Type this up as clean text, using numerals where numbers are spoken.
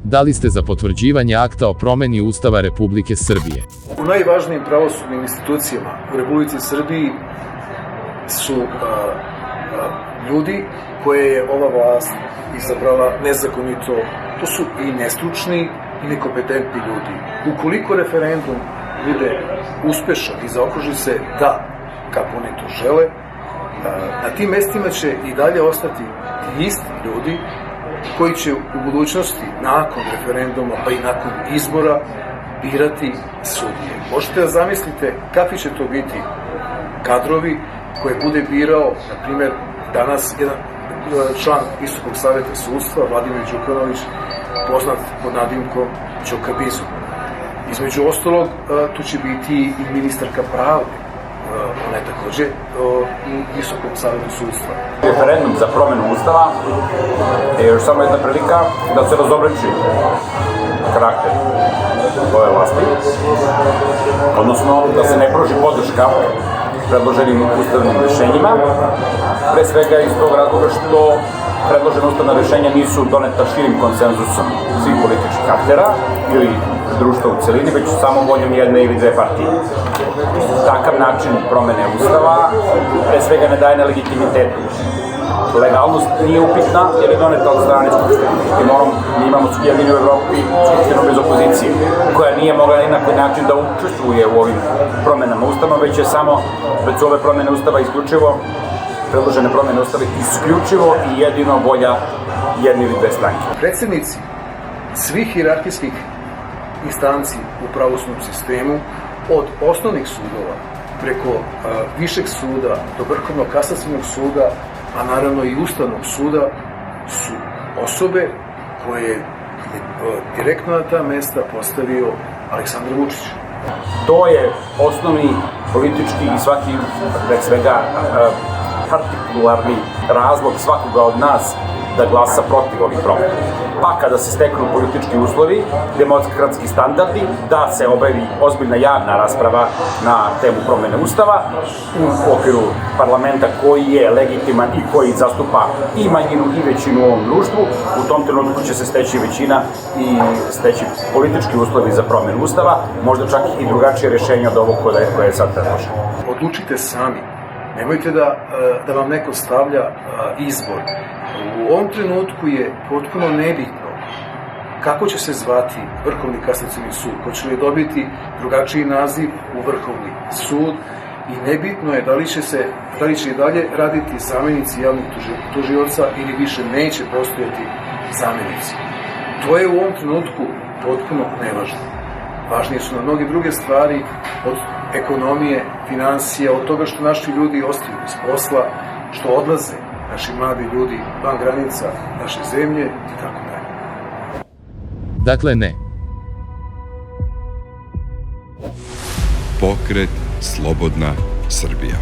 Da li ste za potvrđivanje akta o promeni Ustava Republike Srbije? U najvažnijim pravosudnim institucijama u Republici Srbiji su ljudi koje je ova vlast izabrala nezakonito. To su i nestručni i nekompetentni ljudi. Ukoliko referendum bude uspešan i zaokruži se da, kako oni to žele, na tim mestima će i dalje ostati ti isti ljudi koji će u budućnosti, nakon referenduma pa i nakon izbora, birati sudije. Možete da zamislite kakvi će to biti kadrovi koje bude birao, na primjer, danas jedan član Visokog saveta sudstva, Vladimir Đukanović, poznat pod nadimkom Ćoka Bizu. Između ostalog, tu će biti i ministarka pravde, ona je takođe u Visokom savetu sudstva. Referendum za promenu Ustava je još samo jedna prilika da se razobreči karakter ove vlasti, odnosno da se ne pruži podrška predloženim ustavnim rešenjima, pre svega iz tog razloga što predložene ustavna rešenja nisu doneta širim konsenzusom svih političkih aktera ili društva u celini, već samo voljom jedne ili dve partije. Takav način promene Ustava pre svega ne daje na legitimitetu. Legalnost nije upitna jer je doneta od strane Skupštine. Mi imamo jedinu u Evropi Skupštinu bez opozicije, koja nije mogla ni na koji način da učestvuje u ovim promenama Ustava, već su ove promene Ustava isključivo, predložene promene Ustava isključivo i jedino volja jedne ili dve stranke. Predsednici svih hijerarhijskih instanci u pravosudnom sistemu, od osnovnih sudova preko višeg suda do Vrhovnog kasacionog suda, a naravno i Ustavnog suda, su osobe koje je direktno na ta mesta postavio Aleksandar Vučić. To je osnovni politički i svaki, pre svega, partikularni razlog svakoga od nas da glasa protiv ovih promena. Pa kada se steknu politički uslovi, demokratski standardi, da se obavi ozbiljna javna rasprava na temu promene Ustava u okviru parlamenta koji je legitiman i koji zastupa i manjinu i većinu u ovom društvu, u tom trenutku će se steći većina i steći politički uslovi za promenu Ustava, možda čak i drugačije rešenje od ovog koje je sad predloženo. Odlučite sami. Nemojte da vam neko stavlja izbor. U ovom trenutku je potpuno nebitno kako će se zvati Vrhovni kasacioni sud, hoće li dobiti drugačiji naziv u Vrhovni sud i nebitno je da li će i dalje raditi zamenici javnih tužioca ili više neće postojati zamenici. To je u ovom trenutku potpuno nevažno. Važnije su na mnoge druge stvari, od ekonomije, financija, od toga što naši ljudi ostaju bez posla, što odlaze naši mladi ljudi van granica naše zemlje i tako dalje. Dakle, ne. Pokret Slobodna Srbija.